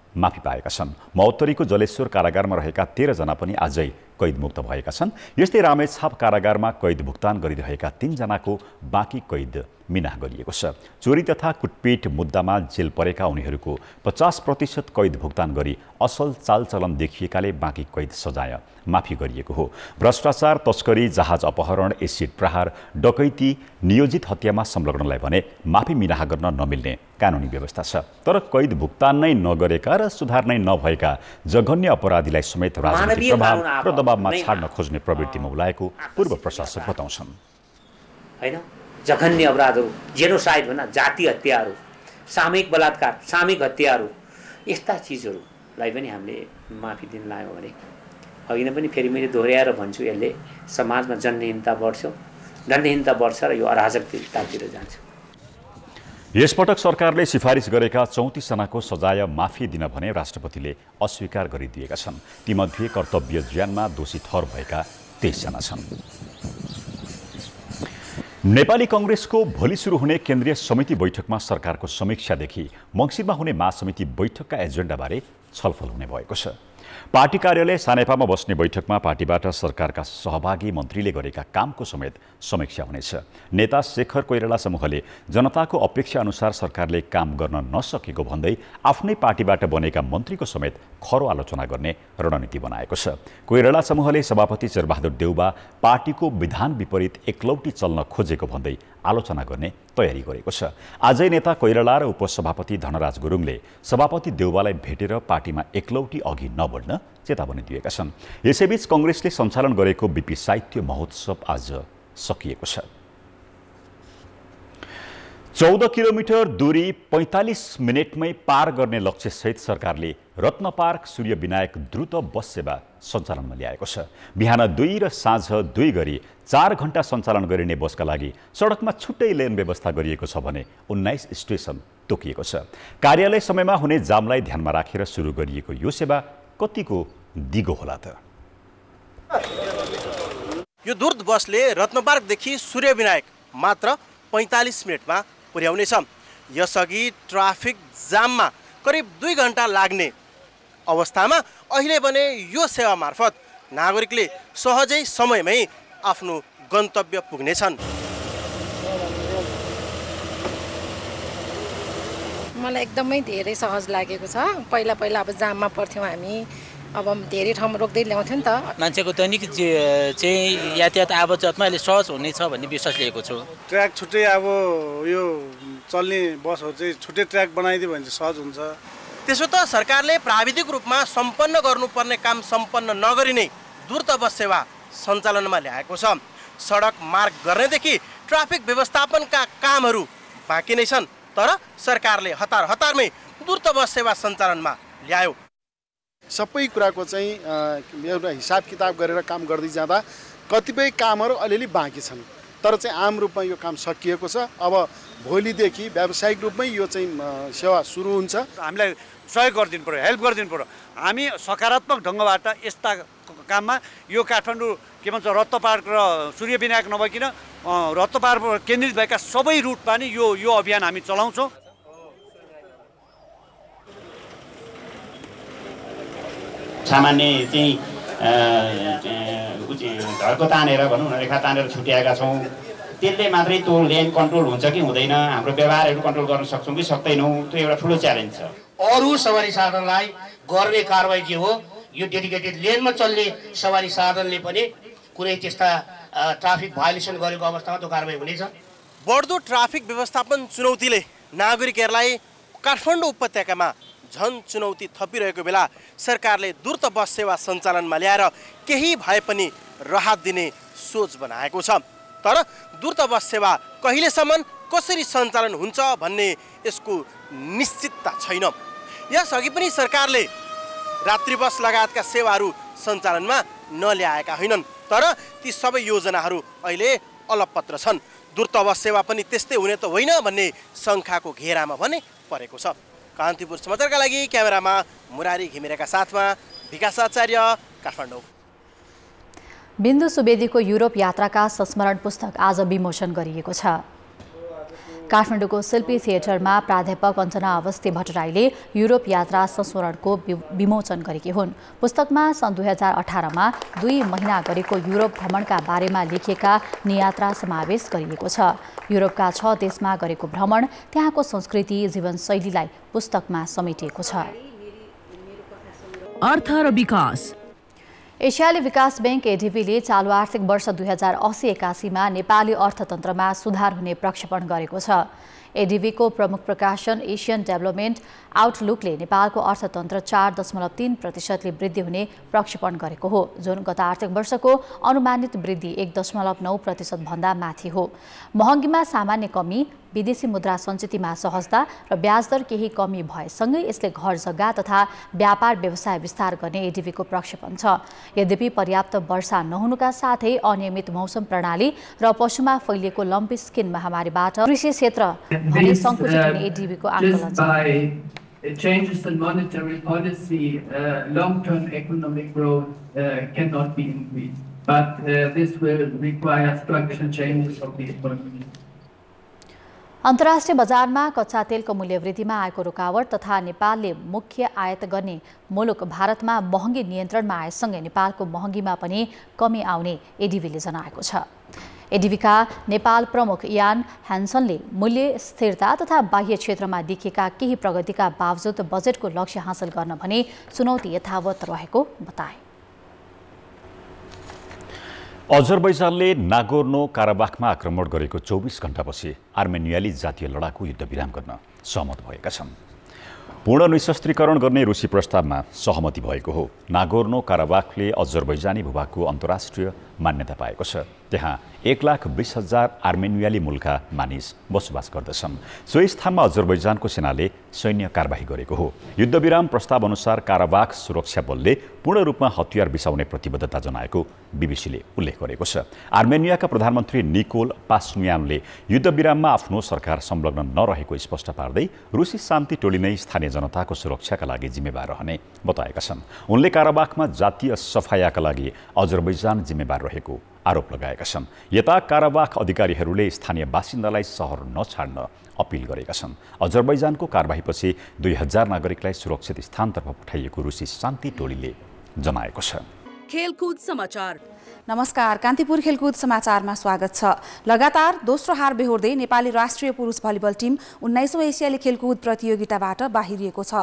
माफी पाएका छन्। महोत्तरीको जलेश्वर कारागारमा रहेका 13 जना पनि आजै कैदमुक्त भएका छन्। यस्तै रामेछाप कारागारमा कैद भुक्तान गरिरहेका 3 जनाको बाँकी कैद मिनाहा गरिएको छ। चोरी तथा कुटपिट मुद्दामा जेल परेका उनीहरूको 50% कैद भुक्तान गरी असल चालचलन देखिएकाले बाँकी कैद सजाय माफी गरिएको हो। भ्रष्टाचार, तस्करी, जहाज अपहरण, एसिड प्रहार, डकैती, नियोजित हत्यामा संलग्नलाई भने माफी मिनाहा गर्न नमिल्ने कानुनी व्यवस्था छ। तर कैद भुक्तान नै नगरेका र सुधार नै नभएका जघन्य अपराधीलाई समेत राजनीतिक प्रभाव र दबावमा छाड्न खोज्ने प्रवृत्तिमा उलाएको पूर्व प्रशासक बताउँछन्। हैन, जघन्य अपराधहरू, जेनोसाइड भन्न, जाति हत्याहरू, सामूहिक बलात्कार, सामूहिक हत्याहरू, यस्ता चिजहरूलाई पनि हामीले माफी दिन लाग्यो भने अघि नै पनि फेरि मैले दोहोऱ्याएर भन्छु, यसले समाजमा जनहीनता बढ्छ, दण्डहीनता बढ्छ र यो अराजकतातिर जान्छ। यसपटक सरकारले सिफारिस गरेका 34 जनाको सजाय माफी दिन भने राष्ट्रपतिले अस्वीकार गरिदिएका छन्। तीमध्ये कर्तव्य ज्यानमा दोषी ठहर भएका 23 जना छन्। नेपाली कांग्रेसको भोलि सुरु हुने केन्द्रीय समिति बैठकमा सरकारको समीक्षादेखि मङ्सिरमा हुने महासमिति बैठकका एजेन्डाबारे छलफल हुने भएको छ। पार्टी कार्यालय सानेपामा बस्ने बैठकमा पार्टीबाट सरकारका सहभागी मन्त्रीले गरेका कामको समेत समीक्षा हुनेछ। नेता शेखर कोइराला समूहले जनताको अपेक्षा अनुसार सरकारले काम गर्न नसकेको भन्दै आफ्नै पार्टीबाट बनेका मन्त्रीको समेत खरो आलोचना गर्ने रणनीति बनाएको छ। कोइराला समूहले सभापति शेरबहादुर देउबा पार्टीको विधान विपरीत एकलौटी चल्न खोजेको भन्दै आलोचना गर्ने तयारी गरेको छ। आजै नेता कोइराला र उपसभापति धनराज गुरुङले सभापति देउबालाई भेटेर पार्टीमा एकलौटी अघि नबढ्न चेतावनी दिएका छन्। यसैबीच कांग्रेसले सञ्चालन गरेको बीपी साहित्य महोत्सव आज सकिएको छ। 14 किलोमिटर दूरी 45 मिनेटमै पार गर्ने लक्ष्यसहित सरकारले रत्न पार्क सूर्य विनायक द्रुत बस सेवा सञ्चालनमा ल्याएको छ। बिहान 2 र साँझ 2 गरी 4 घण्टा सञ्चालन गरिने बसका लागि सडकमा छुट्टै लेन व्यवस्था गरिएको छ भने 19 स्टेसन तोकिएको छ। कार्यालय समयमा हुने जामलाई ध्यानमा राखेर सुरु गरिएको यो सेवा कतिको दिगो होला त? यो द्रुत बसले रत्नपार्कदेखि सूर्य विनायक मात्र 45 मिनेटमा पुर्याउनेछ। यसअघि ट्राफिक जाममा करिब 2 घण्टा लाग्ने अवस्थामा अहिले भने यो सेवा मार्फत नागरिकले सहजै समयमै आफ्नो गन्तव्य पुग्नेछन्। मलाई एकदमै धेरै सहज लागेको छ। पहिला अब जाममा पर्थ्यौँ हामी, अब धेरै ठाउँमा रोक्दै ल्याउँथ्यौँ नि त। मान्छेको दैनिक चाहिँ यातायात आवाजातमा अहिले सहज हुनेछ भन्ने विश्वास लिएको छु। ट्र्याक छुट्टै अब यो चल्ने बसहरू चाहिँ छुट्टै ट्र्याक बनाइदियो भने चाहिँ सहज हुन्छ। त्यसो त सरकारले प्राविधिक रूपमा सम्पन्न गर्नुपर्ने काम सम्पन्न नगरी नै द्रुत बस सेवा सञ्चालनमा ल्याएको छ। सडक मार्ग गर्नेदेखि ट्राफिक व्यवस्थापनका कामहरू बाँकी नै छन्, तर सरकारले हतारमै द्रुत बस सेवा सञ्चालनमा ल्यायो। सबै कुराको चाहिँ एउटा हिसाब किताब गरेर काम गर्दै जाँदा कतिपय कामहरू अलिअलि बाँकी छन्, तर चाहिँ आम रूपमा यो काम सकिएको छ। अब भोलिदेखि व्यावसायिक रूपमै यो चाहिँ सेवा सुरु हुन्छ। हामीलाई सहयोग गरिदिनु पर्यो, हेल्प गरिदिनु पर्यो। हामी सकारात्मक ढङ्गबाट यस्ता काममा यो काठमाडौँ के भन्छ रत्न पार्क र सूर्य विनायक नभइकन रत्न पार्क केन्द्रित भएका सबै रुटमा नि यो अभियान हामी चलाउँछौँ। सामान्य चाहिँ धर्को तानेर भनौँ न, रेखा तानेर छुट्याएका छौँ। त्यसले मात्रै त्यो लेन कन्ट्रोल हुन्छ कि हुँदैन, हाम्रो व्यवहारहरू कन्ट्रोल गर्न सक्छौँ कि सक्दैनौँ, त्यो एउटा ठुलो च्यालेन्ज छ। अरू सवारी साधनलाई गर्ने कारबाही के हो, यो डेडिकेटेड लेनमा चल्ने सवारी साधनले पनि कुनै त्यस्ता ट्राफिक भायोलेसन गरेको अवस्थामा त्यो कारबाही हुनेछ। बढ्दो ट्राफिक व्यवस्थापन चुनौतीले नागरिकहरूलाई काठमाडौँ उपत्यकामा झन चुनौती थपिरहेको बेला सरकारले द्रुत बस सेवा सञ्चालनमा ल्याएर केही भए पनि राहत दिने सोच बनाएको छ। तर द्रुत बस सेवा कहिलेसम्म कसरी सञ्चालन हुन्छ भन्ने यसको निश्चितता छैन। यसअघि पनि सरकारले रात्रि बस लगायतका सेवाहरू सञ्चालनमा नल्याएका होइनन्, तर ती सबै योजनाहरू अहिले अलपत्र छन्। द्रुत बस सेवा पनि त्यस्तै हुने त होइन भन्ने शङ्काको घेरामा भने परेको छ। कान्तिपुर समाचारका लागि क्यामेरामा मुरारी घिमिरेका साथमा विकास आचार्य, काठमाडौँ। बिन्दु सुवेदीको युरोप यात्राका संस्मरण पुस्तक आज विमोचन गरिएको छ। काठमाडौँको शिल्पी थिएटरमा प्राध्यापक अञ्जना अवस्थी भट्टराईले युरोप यात्रा संस्मरणको विमोचन गरेकी हुन्। पुस्तकमा सन् 2018मा 2 महिना गरेको युरोप भ्रमणका बारेमा लेखिएका नियात्रा समावेश गरिएको छ। युरोपका 6 देशमा गरेको भ्रमण, त्यहाँको संस्कृति, जीवनशैलीलाई पुस्तकमा समेटिएको छ। अर्थ र विकास। एसियाली विकास बैंक एडिबीले चालु आर्थिक वर्ष 2080-81मा नेपाली अर्थतन्त्रमा सुधार हुने प्रक्षेपण गरेको छ। एडिबीको प्रमुख प्रकाशन एसियन डेभलपमेन्ट आउटलुकले नेपालको अर्थतन्त्र 4.3%ले वृद्धि हुने प्रक्षेपण गरेको हो, जुन गत आर्थिक वर्षको अनुमानित वृद्धि 1.9% भन्दा माथि हो। महँगीमा सामान्य कमी, विदेशी मुद्रा सञ्चितमा सहजता र ब्याजदर केही कमी भएसँगै यसले घर जग्गा तथा व्यापार व्यवसाय विस्तार गर्ने एडिबीको प्रक्षेपण छ। यद्यपि पर्याप्त वर्षा नहुनुका साथै अनियमित मौसम प्रणाली र पशुमा फैलिएको लम्पी स्किन महामारीबाट कृषि क्षेत्र भने सङ्कुचित हुने एडिबीको आकलन छ। it changes the monetary policy, long-term economic growth cannot be increased. But this will require structural changes of the economy. अन्तर्राष्ट्रिय बजारमा कच्चा तेलको मूल्यवृद्धिमा आएको रुकावट तथा नेपालले मुख्य आयात गर्ने मुलुक भारतमा महँगी नियन्त्रणमा आएसँगै नेपालको महँगीमा पनि कमी आउने एडिबीले जनाएको छ। एडिबीका नेपाल प्रमुख यान ह्यान्सनले मूल्य स्थिरता तथा बाह्य क्षेत्रमा देखिएका केही प्रगतिका बावजुद बजेटको लक्ष्य हासिल गर्न भने चुनौती यथावत रहेको बताए। अजरबैजानले नागोर्नो काराबाखमा आक्रमण गरेको 24 घण्टापछि आर्मेनियाली जातीय लडाकु युद्धविराम गर्न सहमत भएका छन्। पूर्ण निशस्त्रीकरण गर्ने रुसी प्रस्तावमा सहमति भएको हो। नागोर्नो काराबाखले अजरबैजानी भूभागको अन्तर्राष्ट्रिय मान्यता पाएको छ। त्यहाँ 1,20,000 आर्मेनियाली मूलका मानिस बसोबास गर्दछन्। सोही स्थानमा अजरबैजानको सेनाले सैन्य कारबाही गरेको हो। युद्धविराम प्रस्ताव अनुसार काराबाख सुरक्षा बलले पूर्ण रूपमा हतियार बिसाउने प्रतिबद्धता जनाएको बीबीसीले उल्लेख गरेको छ। आर्मेनियाका प्रधानमन्त्री निकोल पासुन्यानले युद्धविराममा आफ्नो सरकार संलग्न नरहेको स्पष्ट पार्दै रुसी शान्ति टोली नै स्थानीय जनताको सुरक्षाका लागि जिम्मेवार रहने बताएका छन्। उनले काराबाखमा जातीय सफायाका लागि अजरबैजान जिम्मेवार रहेको आरोप लगाएका छन्। यता काराबाख अधिकारीहरूले स्थानीय बासिन्दालाई सहर नछाड्न अपिल गरेका छन्। अजरबैजानको कारबाहीपछि 2000 नागरिकलाई सुरक्षित स्थानतर्फ पठाइएको रुसी शान्ति टोलीले जनाएको छ। खेलकुद समाचार। नमस्कार, कान्तिपुर खेलकुद समाचारमा स्वागत छ। लगातार दोस्रो हार बेहोर्दै नेपाली राष्ट्रिय पुरुष भलिबल टिम 19औं एसियाली खेलकुद प्रतियोगिताबाट बाहिरिएको छ।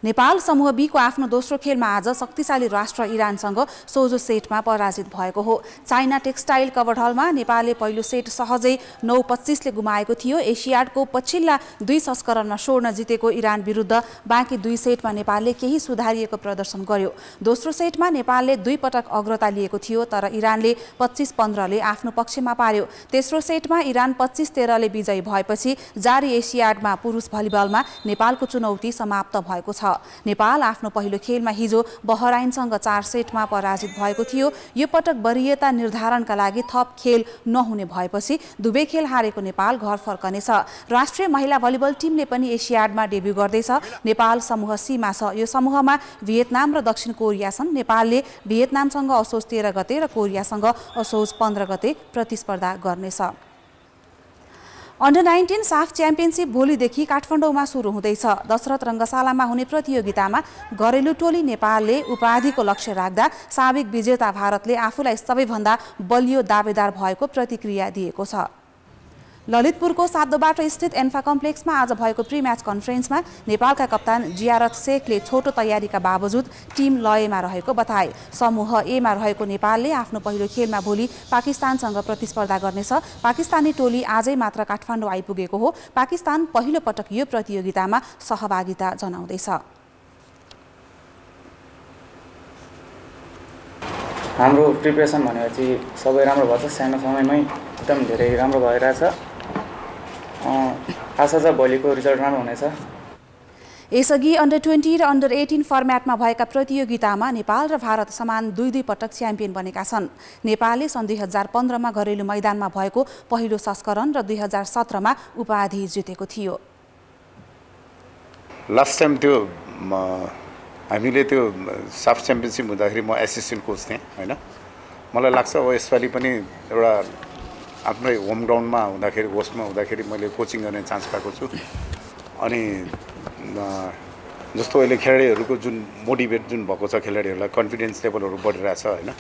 नेपाल समूह बी को आफ्नो दोस्रो खेलमा आज शक्तिशाली राष्ट्र इरानसँग सोझो सेटमा पराजित भएको हो। चाइना टेक्सटाइल कभर्ड हलमा नेपालले पहिलो सेट सहजै 9-25 ले गुमाएको थियो। एसियाडको पछिल्ला 2 संस्करणमा स्वर्ण जितेको इरान विरुद्ध बाँकी 2 सेटमा नेपालले केही सुधारिएको प्रदर्शन गर्यो। दोस्रो सेटमा नेपालले 2 पटक अग्रता लिएको थियो, तर इरानले 25-15 ले आफ्नो पक्षमा पार्यो। तेस्रो सेटमा इरान 25-13 ले विजयी भएपछि जारी एसियाडमा पुरुष भलिबलमा नेपालको चुनौती समाप्त भएको छ। नेपाल आफ्नो पहिलो खेलमा हिजो बहराइनसँग 4 सेटमा पराजित भएको थियो। यो पटक वरीयता निर्धारणका लागि थप खेल नहुने भएपछि दुवै खेल हारेको नेपाल घर फर्कनेछ। राष्ट्रिय महिला भलिबल टिमले पनि एसियाडमा डेब्यू गर्दैछ। नेपाल समूह सीमा छ। यो समूहमा भियतनाम र दक्षिण कोरिया छन्। नेपालले भियतनामसँग असोज 13 गते र कोरियासँग असोज 15 गते प्रतिस्पर्धा गर्नेछ। अन्डर-19 साफ च्याम्पियनसिप भोलिदेखि काठमाडौँमा सुरु हुँदैछ। दशरथ रङ्गशालामा हुने प्रतियोगितामा घरेलु टोली नेपालले उपाधिको लक्ष्य राख्दा साबिक विजेता भारतले आफूलाई सबैभन्दा बलियो दावेदार भएको प्रतिक्रिया दिएको छ। ललितपुरको सातोबाटो स्थित एन्फा कम्प्लेक्समा आज भएको प्री म्याच कन्फरेन्समा नेपालका कप्तान जियारत शेखले छोटो तयारीका बावजुद टिम लयमा रहेको बताए। समूह एमा रहेको नेपालले आफ्नो पहिलो खेलमा भोलि पाकिस्तानसँग प्रतिस्पर्धा गर्नेछ। पाकिस्तानी टोली आजै मात्र काठमाडौँ आइपुगेको हो। पाकिस्तान पहिलो पटक यो प्रतियोगितामा सहभागिता जनाउँदैछ। हाम्रो प्रिपरेसन भनेपछि सबै राम्रो भएको छ। सानो समयमै एकदम धेरै राम्रो भइरहेछ। आशा छ भोलिको रिजल्ट राम्रो हुनेछ। यसअघि अन्डर-20 र अन्डर-18 फर्म्याटमा भएका प्रतियोगितामा नेपाल र भारत समान 2-2 पटक च्याम्पियन बनेका छन्। नेपालले सन् 2015 मा घरेलु मैदानमा भएको पहिलो संस्करण र 2017 मा उपाधि जितेको थियो। लास्ट टाइम त्यो हामीले त्यो साफ च्याम्पियनसिप हुँदाखेरि म एसिस्टेन्ट कोच थिएँ हैन। मलाई लाग्छ अब यसपालि पनि एउटा आफ्नै होम ग्राउन्डमा हुँदाखेरि होस्टमा हुँदाखेरि मैले कोचिङ गर्ने चान्स पाएको छु। अनि जस्तो अहिले खेलाडीहरूको जुन मोटिभेट जुन भएको छ, खेलाडीहरूलाई कन्फिडेन्स लेभलहरू बढिरहेछ हैन।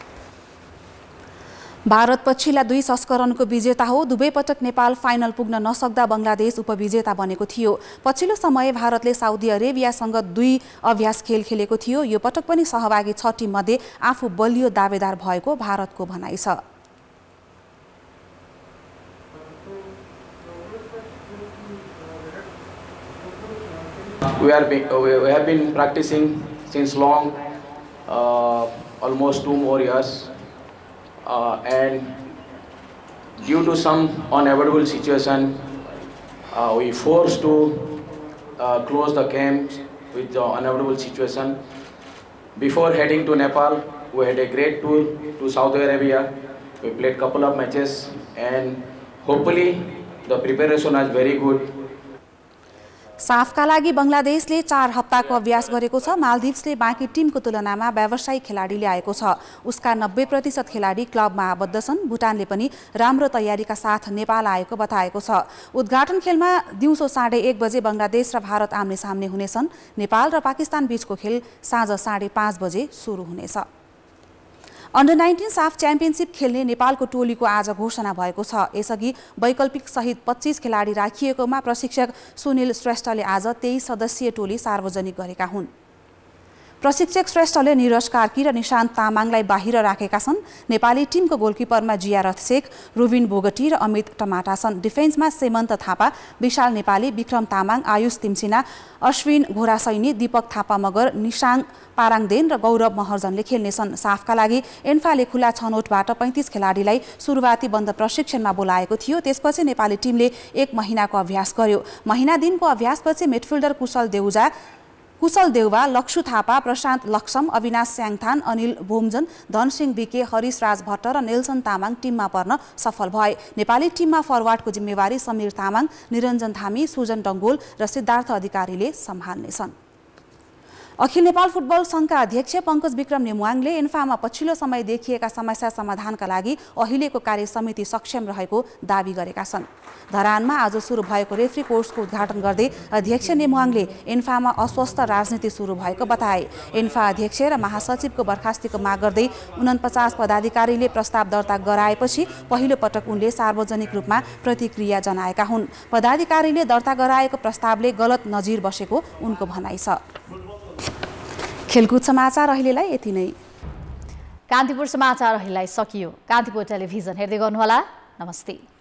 भारत पछिल्ला 2 संस्करणको विजेता हो। दुवै पटक नेपाल फाइनल पुग्न नसक्दा बङ्गलादेश उपविजेता बनेको थियो। पछिल्लो समय भारतले साउदी अरेबियासँग 2 अभ्यास खेल खेलेको थियो। यो पटक पनि सहभागी 6 टिममध्ये आफू बलियो दावेदार भएको भारतको भनाइ छ। We have been practicing since long, almost 2 more years, and due to some unavoidable situation, we forced to close the camps with the unavoidable situation. Before heading to Nepal, we had a great tour to Saudi Arabia. We played couple of matches, and hopefully the preparation was very good. साफका लागि बङ्गलादेशले 4 हप्ताको अभ्यास गरेको छ। मालदिभ्सले बाँकी टिमको तुलनामा व्यावसायिक खेलाडी ल्याएको छ। उसका 90% खेलाडी क्लबमा आबद्ध छन्। भुटानले पनि राम्रो तयारीका साथ नेपाल आएको बताएको छ। उद्घाटन खेलमा दिउँसो 1:30 बजे बङ्गलादेश र भारत आम्ने सामने हुनेछन्। नेपाल र पाकिस्तान बीचको खेल साँझ 5:30 बजे सुरु हुनेछ। अन्डर 19 साफ च्याम्पियनसिप खेल्ने नेपालको टोलीको आज घोषणा भएको छ। यसअघि वैकल्पिक सहित 25 खेलाडी राखिएकोमा प्रशिक्षक सुनिल श्रेष्ठले आज 23 सदस्यीय टोली सार्वजनिक गरेका हुन्। प्रशिक्षक श्रेष्ठले निरज कार्की र निशान्त तामाङलाई बाहिर राखेका छन्। नेपाली टिमको गोलकिपरमा जिया रथसेक, रुबिन बोगटी र अमित टमाटा छन्। डिफेन्समा सेमन्त थापा, विशाल नेपाली, विक्रम तामाङ, आयुष तिमसिना, अश्विन घोरासैनी, दीपक थापा मगर, निशाङ पाराङदेन र गौरव महर्जनले खेल्नेछन्। साफका लागि एन्फाले खुला छनौटबाट 35 खेलाडीलाई सुरुवाती बन्द प्रशिक्षणमा बोलाएको थियो। त्यसपछि नेपाली टिमले 1 महिनाको अभ्यास गर्यो। महिना दिनको अभ्यासपछि मिडफिल्डर कुशल देउवा, लक्ष्ु थापा, प्रशान्त लक्ष्म, अविनाश स्याङथान, अनिल बोमजन, धनसिंह बिके, हरिश राज भट्ट र नेल्सन तामाङ टिममा पर्न सफल भए। नेपाली टिममा फरवार्डको जिम्मेवारी समीर तामाङ, निरञ्जन धामी, सुजन डङ्गोल र सिद्धार्थ अधिकारीले सम्हाल्नेछन्। अखिल नेपाल फुटबल संघका अध्यक्ष पंकज विक्रम नेमुवाङले एन्फामा पछिल्लो समय देखिएका समस्या समाधानका लागि अहिलेको कार्य समिति सक्षम रहेको दावी गरेका छन्। धरानमा आज सुरु भएको रेफ्री कोर्सको उद्घाटन गर्दै अध्यक्ष नेमुवाङले एन्फामा अस्वस्थ राजनीति सुरु भएको बताए। एन्फा अध्यक्ष र महासचिवको बर्खास्तीको माग गर्दै 49 पदाधिकारीले प्रस्ताव दर्ता गराएपछि पहिलो पटक उनले सार्वजनिक रूपमा प्रतिक्रिया जनाएका हुन्। पदाधिकारीले दर्ता गराएको प्रस्तावले गलत नजिर बसेको उनको भनाइ छ। खेलकुद समाचार अहिलेलाई यति नै। कान्तिपुर समाचार अहिलेलाई सकियो। कान्तिपुर टेलिभिजन हेर्दै गर्नुहोला। नमस्ते।